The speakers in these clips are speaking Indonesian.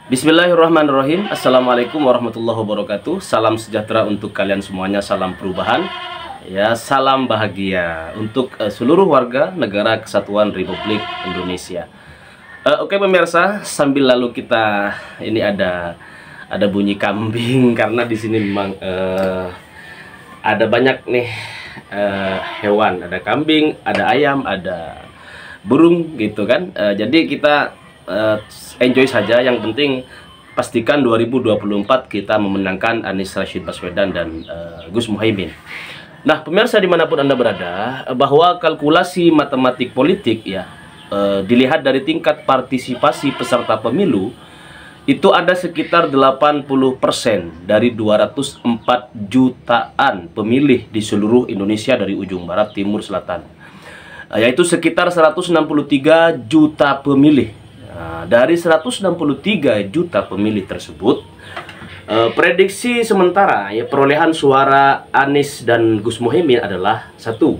Bismillahirrahmanirrahim. Assalamualaikum warahmatullahi wabarakatuh. Salam sejahtera untuk kalian semuanya. Salam perubahan. Ya, salam bahagia untuk seluruh warga negara Kesatuan Republik Indonesia. Oke pemirsa, sambil lalu kita ini ada bunyi kambing karena di sini memang ada banyak nih hewan. Ada kambing, ada ayam, ada burung gitu kan. Jadi kita enjoy saja, yang penting pastikan 2024 kita memenangkan Anies Rashid Baswedan dan Gus Muhaimin. Nah pemirsa dimanapun Anda berada, bahwa kalkulasi matematik politik ya dilihat dari tingkat partisipasi peserta pemilu, itu ada sekitar 80% dari 204 jutaan pemilih di seluruh Indonesia dari ujung barat, timur, selatan, yaitu sekitar 163 juta pemilih. Nah, dari 163 juta pemilih tersebut, prediksi sementara ya perolehan suara Anies dan Gus Muhaimin adalah 1.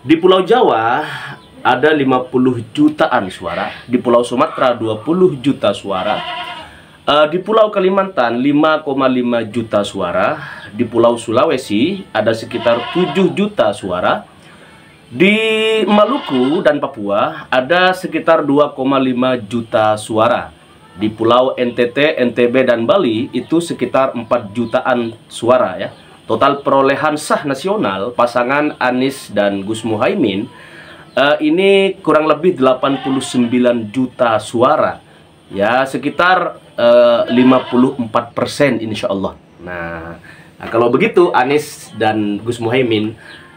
Di Pulau Jawa ada 50 jutaan suara, di Pulau Sumatera 20 juta suara, di Pulau Kalimantan 5,5 juta suara, di Pulau Sulawesi ada sekitar 7 juta suara, di Maluku dan Papua ada sekitar 2,5 juta suara. Di Pulau NTT, NTB, dan Bali itu sekitar 4 jutaan suara ya. Total perolehan sah nasional pasangan Anies dan Gus Muhaimin ini kurang lebih 89 juta suara. Ya, sekitar 54% insya Allah. Nah, kalau begitu Anies dan Gus Muhaimin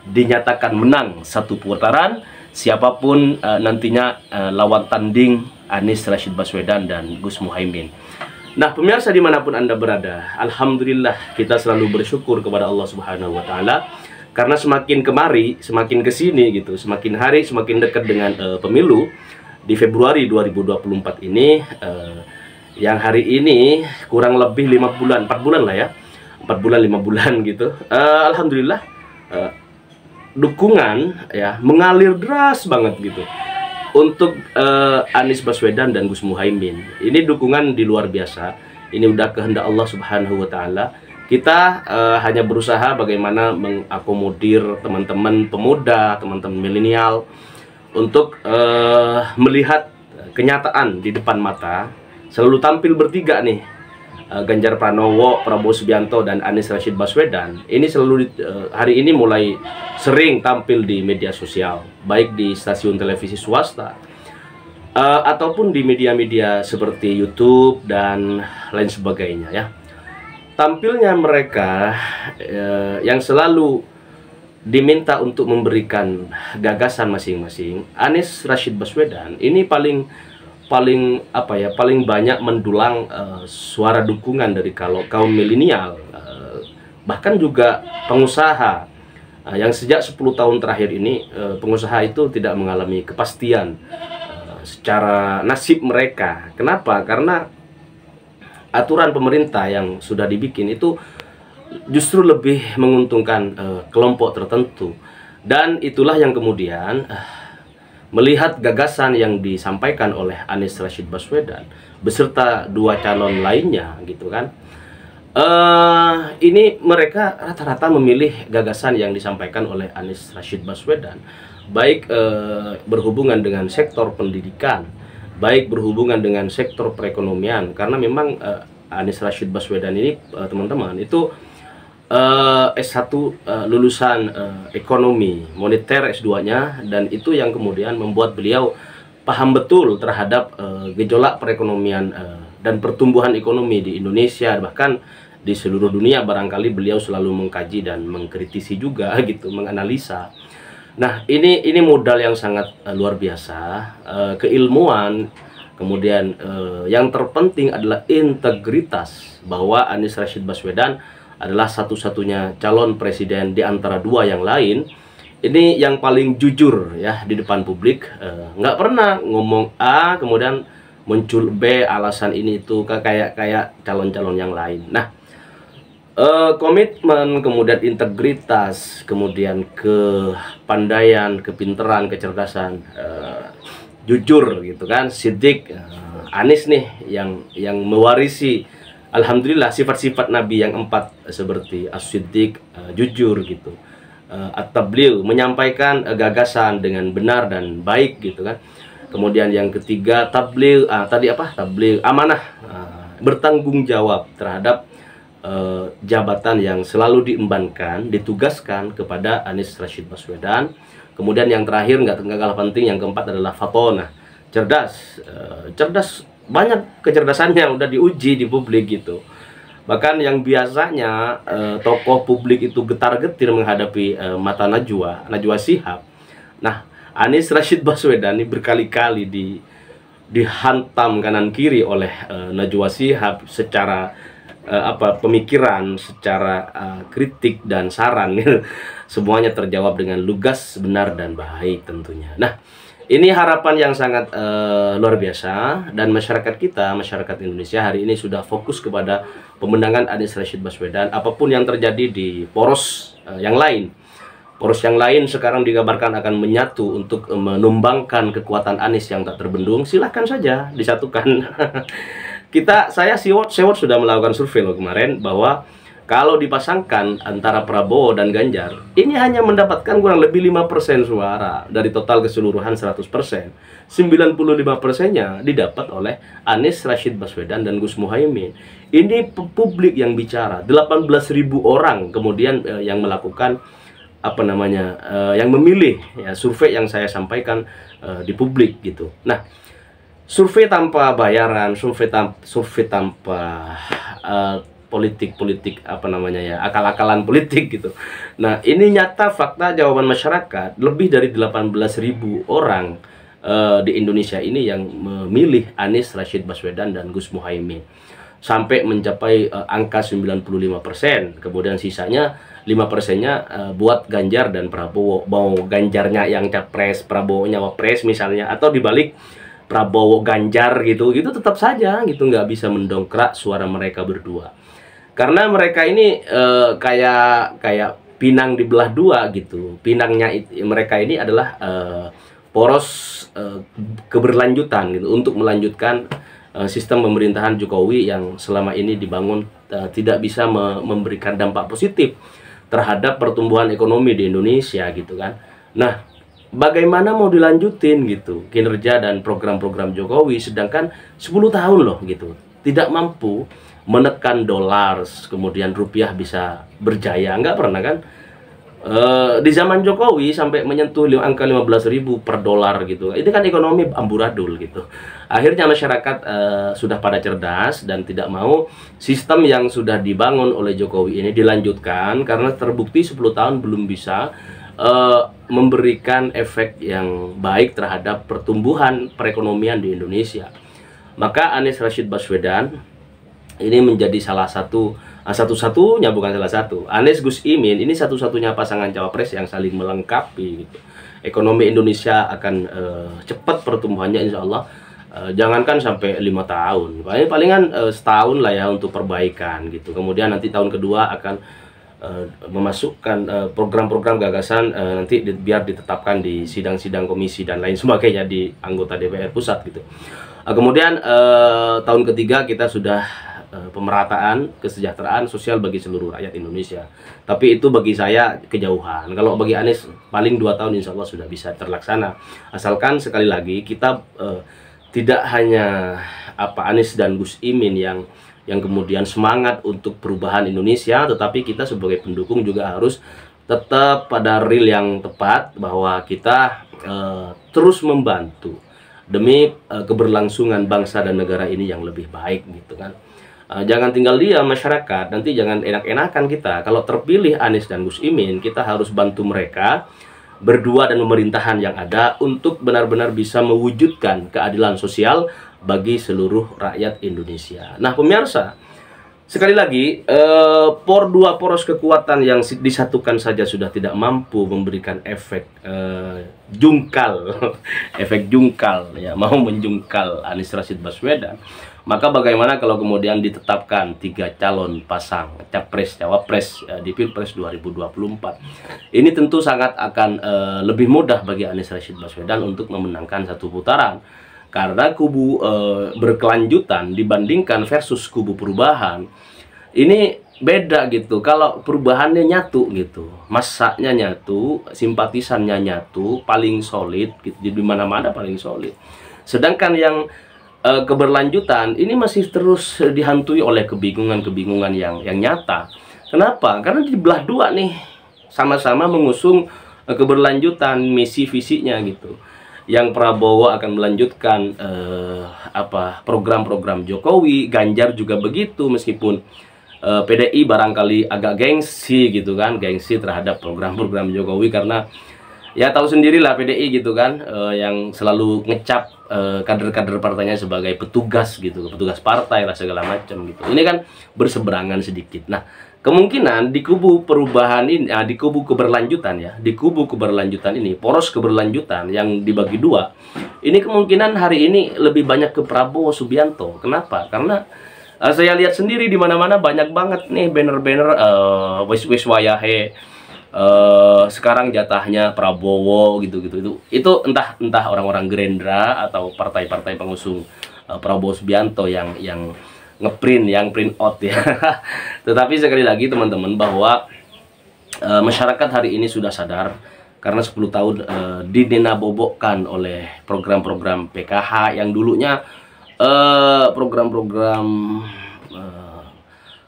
dinyatakan menang satu putaran, siapapun nantinya lawan tanding Anies Rashid Baswedan dan Gus Muhaimin. Nah pemirsa dimanapun Anda berada, alhamdulillah kita selalu bersyukur kepada Allah Subhanahu wa Ta'ala, karena semakin kemari, semakin kesini gitu, semakin hari semakin dekat dengan pemilu di Februari 2024 ini, yang hari ini kurang lebih 5 bulan, 4 bulan lah ya, 4 bulan 5 bulan gitu. Alhamdulillah dukungan ya mengalir deras banget gitu untuk Anies Baswedan dan Gus Muhaimin. Ini dukungan di luar biasa. Ini udah kehendak Allah Subhanahu wa Ta'ala. Kita hanya berusaha bagaimana mengakomodir teman-teman pemuda, teman-teman milenial untuk melihat kenyataan di depan mata. Selalu tampil bertiga nih, Ganjar Pranowo, Prabowo Subianto, dan Anies Rashid Baswedan. Ini selalu hari ini mulai sering tampil di media sosial, baik di stasiun televisi swasta ataupun di media-media seperti YouTube dan lain sebagainya ya. Tampilnya mereka yang selalu diminta untuk memberikan gagasan masing-masing. Anies Rashid Baswedan ini paling banyak mendulang suara dukungan dari kaum milenial, bahkan juga pengusaha yang sejak 10 tahun terakhir ini pengusaha itu tidak mengalami kepastian secara nasib mereka. Kenapa? Karena aturan pemerintah yang sudah dibikin itu justru lebih menguntungkan kelompok tertentu, dan itulah yang kemudian melihat gagasan yang disampaikan oleh Anies Rashid Baswedan beserta 2 calon lainnya gitu kan, ini mereka rata-rata memilih gagasan yang disampaikan oleh Anies Rashid Baswedan, baik berhubungan dengan sektor pendidikan, baik berhubungan dengan sektor perekonomian. Karena memang Anies Rashid Baswedan ini teman-teman itu S1 lulusan ekonomi moneter S2-nya, dan itu yang kemudian membuat beliau paham betul terhadap gejolak perekonomian dan pertumbuhan ekonomi di Indonesia, bahkan di seluruh dunia. Barangkali beliau selalu mengkaji dan mengkritisi juga gitu, menganalisa. Nah ini modal yang sangat luar biasa, keilmuan, kemudian yang terpenting adalah integritas, bahwa Anies Rashid Baswedan adalah satu-satunya calon presiden di antara 2 yang lain ini yang paling jujur ya di depan publik. Nggak pernah ngomong A kemudian muncul B, alasan ini itu kayak calon-calon yang lain. Nah komitmen, kemudian integritas, kemudian kepandaian, kepinteran, kecerdasan, jujur gitu kan, sidik, Anies nih yang mewarisi alhamdulillah sifat-sifat Nabi yang 4 seperti as-siddiq, jujur gitu. At-tabligh, menyampaikan gagasan dengan benar dan baik gitu kan. Kemudian yang ketiga tabligh, tabligh amanah, bertanggung jawab terhadap jabatan yang selalu diembankan, ditugaskan kepada Anies Rashid Baswedan. Kemudian yang terakhir nggak kalah penting, yang keempat adalah fatonah, cerdas. Cerdas, banyak kecerdasannya udah diuji di publik gitu. Bahkan yang biasanya tokoh publik itu getar-getir menghadapi mata Najwa Shihab. Nah, Anies Rashid Baswedan ini berkali-kali dihantam kanan kiri oleh Najwa Shihab secara pemikiran, secara kritik dan saran. Semuanya terjawab dengan lugas, benar dan baik tentunya. Nah, ini harapan yang sangat luar biasa, dan masyarakat kita, masyarakat Indonesia hari ini sudah fokus kepada pemenangan Anies Rashid Baswedan. Apapun yang terjadi di poros yang lain, poros yang lain sekarang dikabarkan akan menyatu untuk menumbangkan kekuatan Anies yang tak terbendung. Silahkan saja disatukan. Saya Sewot sudah melakukan survei loh kemarin, bahwa kalau dipasangkan antara Prabowo dan Ganjar, ini hanya mendapatkan kurang lebih 5% suara dari total keseluruhan 100%. 95%-nya didapat oleh Anies Rashid Baswedan dan Gus Muhaimin. Ini publik yang bicara, 18.000 orang kemudian yang melakukan yang memilih ya, survei yang saya sampaikan di publik gitu. Nah, survei tanpa bayaran, survei tanpa politik akal-akalan politik gitu. Nah, ini nyata fakta jawaban masyarakat, lebih dari 18.000 orang di Indonesia ini yang memilih Anies Rashid Baswedan dan Gus Muhaimin, sampai mencapai angka 95%. Kemudian sisanya 5%-nya buat Ganjar dan Prabowo. Mau Ganjarnya yang capres, Prabowo-nya wapres misalnya, atau dibalik Prabowo Ganjar gitu tetap saja gitu, nggak bisa mendongkrak suara mereka berdua, karena mereka ini kayak pinang dibelah dua gitu. Pinangnya mereka ini adalah poros keberlanjutan gitu, untuk melanjutkan sistem pemerintahan Jokowi yang selama ini dibangun tidak bisa memberikan dampak positif terhadap pertumbuhan ekonomi di Indonesia gitu kan. Nah, bagaimana mau dilanjutin gitu kinerja dan program-program Jokowi, sedangkan 10 tahun loh gitu tidak mampu menekan dolar, kemudian rupiah bisa berjaya, nggak pernah kan. Di zaman Jokowi sampai menyentuh angka 15.000 per dolar gitu. Itu kan ekonomi amburadul gitu. Akhirnya masyarakat sudah pada cerdas dan tidak mau sistem yang sudah dibangun oleh Jokowi ini dilanjutkan, karena terbukti 10 tahun belum bisa memberikan efek yang baik terhadap pertumbuhan perekonomian di Indonesia. Maka Anies Rashid Baswedan ini menjadi satu-satunya, bukan salah satu. Anies Gus Imin ini satu-satunya pasangan cawapres yang saling melengkapi gitu. Ekonomi Indonesia akan cepat pertumbuhannya insya Allah. Jangankan sampai 5 tahun, palingan setahun lah ya untuk perbaikan gitu. Kemudian nanti tahun kedua akan memasukkan program-program gagasan nanti biar ditetapkan di sidang-sidang komisi dan lain sebagainya di anggota DPR pusat gitu. Kemudian tahun ketiga kita sudah pemerataan kesejahteraan sosial bagi seluruh rakyat Indonesia. Tapi itu bagi saya kejauhan. Kalau bagi Anies paling 2 tahun insya Allah sudah bisa terlaksana. Asalkan sekali lagi kita tidak hanya Anies dan Gus Imin yang kemudian semangat untuk perubahan Indonesia, tetapi kita sebagai pendukung juga harus tetap pada real yang tepat, bahwa kita terus membantu demi keberlangsungan bangsa dan negara ini yang lebih baik gitu kan. Jangan tinggal diam masyarakat, nanti jangan enak-enakan kita. Kalau terpilih Anies dan Gus Imin, kita harus bantu mereka berdua dan pemerintahan yang ada untuk benar-benar bisa mewujudkan keadilan sosial bagi seluruh rakyat Indonesia. Nah pemirsa, sekali lagi dua poros kekuatan yang disatukan saja sudah tidak mampu memberikan efek jungkal, efek jungkal ya, mau menjungkal Anies Rashid Baswedan. Maka bagaimana kalau kemudian ditetapkan 3 calon pasang capres cawapres di Pilpres 2024? Ini tentu sangat akan lebih mudah bagi Anies Rashid Baswedan untuk memenangkan satu putaran. Karena kubu berkelanjutan dibandingkan versus kubu perubahan ini beda gitu. Kalau perubahannya nyatu gitu, masanya nyatu, simpatisannya nyatu, paling solid gitu, di mana-mana paling solid. Sedangkan yang keberlanjutan ini masih terus dihantui oleh kebingungan-kebingungan yang nyata. Kenapa? Karena dibelah dua nih, sama-sama mengusung keberlanjutan misi visinya gitu. Yang Prabowo akan melanjutkan program-program Jokowi, Ganjar juga begitu, meskipun PDI barangkali agak gengsi gitu kan, gengsi terhadap program-program Jokowi karena ya tahu sendirilah PDI gitu kan, yang selalu ngecap kader-kader partainya sebagai petugas gitu, petugas partai lah segala macam gitu. Ini kan berseberangan sedikit. Nah, kemungkinan di kubu perubahan ini, di kubu keberlanjutan ya, di kubu keberlanjutan ini, poros keberlanjutan yang dibagi dua, ini kemungkinan hari ini lebih banyak ke Prabowo Subianto. Kenapa? Karena saya lihat sendiri di mana-mana banyak banget nih banner-banner wis wayahe. Sekarang jatahnya Prabowo gitu-gitu. Itu entah orang-orang Gerindra atau partai-partai pengusung Prabowo Subianto yang ngeprint, yang print out ya. Tetapi sekali lagi teman-teman, bahwa masyarakat hari ini sudah sadar karena 10 tahun dinabobokkan oleh program-program PKH yang dulunya program-program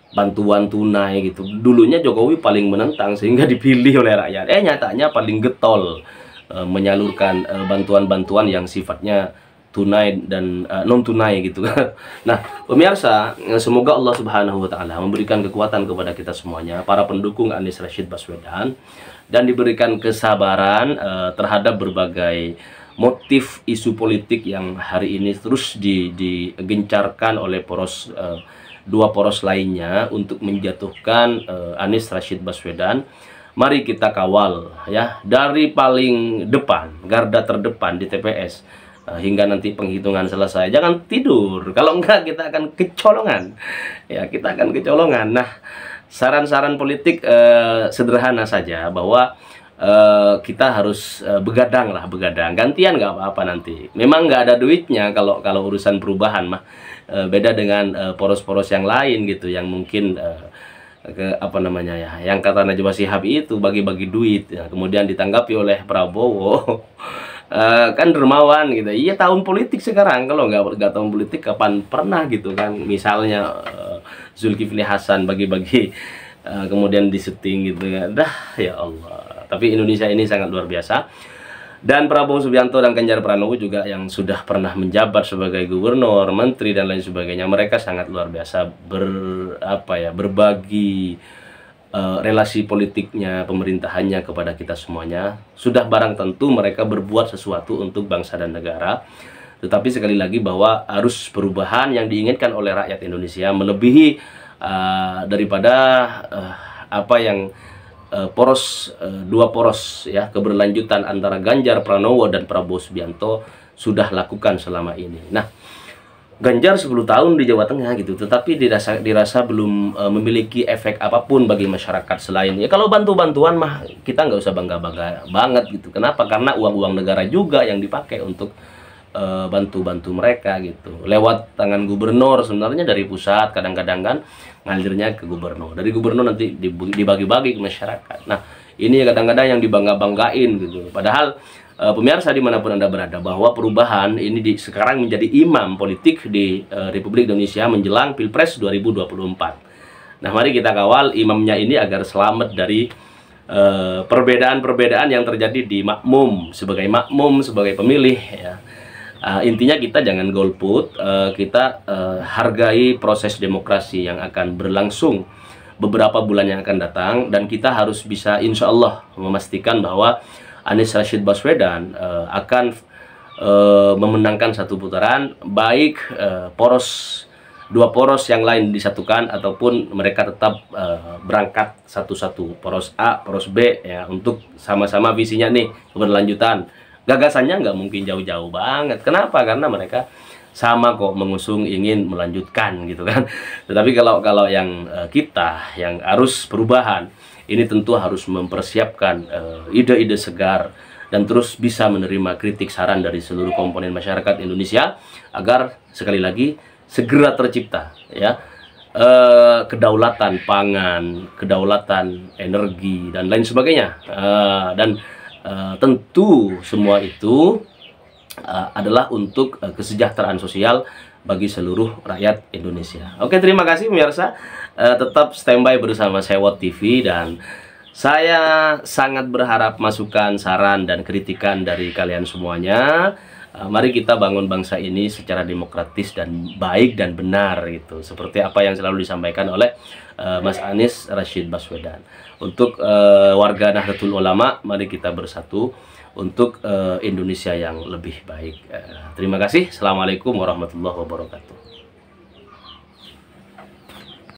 bantuan tunai gitu. Dulunya Jokowi paling menentang sehingga dipilih oleh rakyat. Nyatanya paling getol menyalurkan bantuan-bantuan yang sifatnya tunai dan non tunai gitu. Nah, pemirsa, semoga Allah Subhanahu wa taala memberikan kekuatan kepada kita semuanya, para pendukung Anies Rashid Baswedan, dan diberikan kesabaran terhadap berbagai motif isu politik yang hari ini terus digencarkan oleh dua poros lainnya untuk menjatuhkan Anies Rashid Baswedan. Mari kita kawal ya, dari paling depan, garda terdepan di TPS hingga nanti penghitungan selesai. Jangan tidur, kalau enggak kita akan kecolongan ya, kita akan kecolongan. Nah, saran-saran politik sederhana saja, bahwa kita harus begadang, gantian nggak apa-apa nanti. Memang nggak ada duitnya kalau urusan perubahan mah, beda dengan poros-poros yang lain gitu, yang mungkin yang kata Najwa Shihab itu bagi-bagi duit ya, kemudian ditanggapi oleh Prabowo kan dermawan gitu. Iya, tahun politik sekarang, kalau nggak tahun politik kapan pernah gitu kan. Misalnya Zulkifli Hasan bagi-bagi kemudian disetting gitu ya. Ya Allah. Tapi Indonesia ini sangat luar biasa. Dan Prabowo Subianto dan Ganjar Pranowo juga yang sudah pernah menjabat sebagai gubernur, menteri dan lain sebagainya, mereka sangat luar biasa berbagi relasi politiknya, pemerintahannya kepada kita semuanya. Sudah barang tentu mereka berbuat sesuatu untuk bangsa dan negara. Tetapi sekali lagi, bahwa arus perubahan yang diinginkan oleh rakyat Indonesia melebihi daripada dua poros ya, keberlanjutan antara Ganjar Pranowo dan Prabowo Subianto sudah lakukan selama ini. Nah, Ganjar 10 tahun di Jawa Tengah gitu, tetapi dirasa belum memiliki efek apapun bagi masyarakat selain ya, kalau bantu-bantuan mah kita nggak usah bangga-bangga banget gitu. Kenapa? Karena uang-uang negara juga yang dipakai untuk bantu-bantu mereka gitu, lewat tangan gubernur. Sebenarnya dari pusat kadang-kadang kan ngalirnya ke gubernur, dari gubernur nanti dibagi-bagi ke masyarakat. Nah, ini kadang-kadang yang dibangga-banggain gitu. Padahal pemirsa dimanapun Anda berada, bahwa perubahan ini sekarang menjadi imam politik di Republik Indonesia menjelang Pilpres 2024. Nah, mari kita kawal imamnya ini agar selamat dari perbedaan-perbedaan yang terjadi di makmum, sebagai pemilih ya. Intinya kita jangan golput, kita hargai proses demokrasi yang akan berlangsung beberapa bulan yang akan datang, dan kita harus bisa insya Allah memastikan bahwa Anies Rashid Baswedan akan memenangkan satu putaran, baik dua poros yang lain disatukan ataupun mereka tetap berangkat satu-satu, poros A, poros B ya, untuk sama-sama visinya nih keberlanjutan. Gagasannya nggak mungkin jauh-jauh banget. Kenapa? Karena mereka sama kok mengusung ingin melanjutkan gitu kan. Tetapi kalau yang kita yang arus perubahan ini tentu harus mempersiapkan ide-ide segar dan terus bisa menerima kritik saran dari seluruh komponen masyarakat Indonesia agar sekali lagi segera tercipta ya kedaulatan pangan, kedaulatan energi dan lain sebagainya. Tentu semua itu adalah untuk kesejahteraan sosial bagi seluruh rakyat Indonesia. Oke, terima kasih pemirsa. Tetap standby bersama Sewot TV dan saya sangat berharap masukan, saran, dan kritikan dari kalian semuanya. Mari kita bangun bangsa ini secara demokratis dan baik dan benar gitu. Seperti apa yang selalu disampaikan oleh Mas Anies Rashid Baswedan. Untuk warga Nahdlatul Ulama, mari kita bersatu untuk Indonesia yang lebih baik. Terima kasih. Assalamualaikum warahmatullahi wabarakatuh.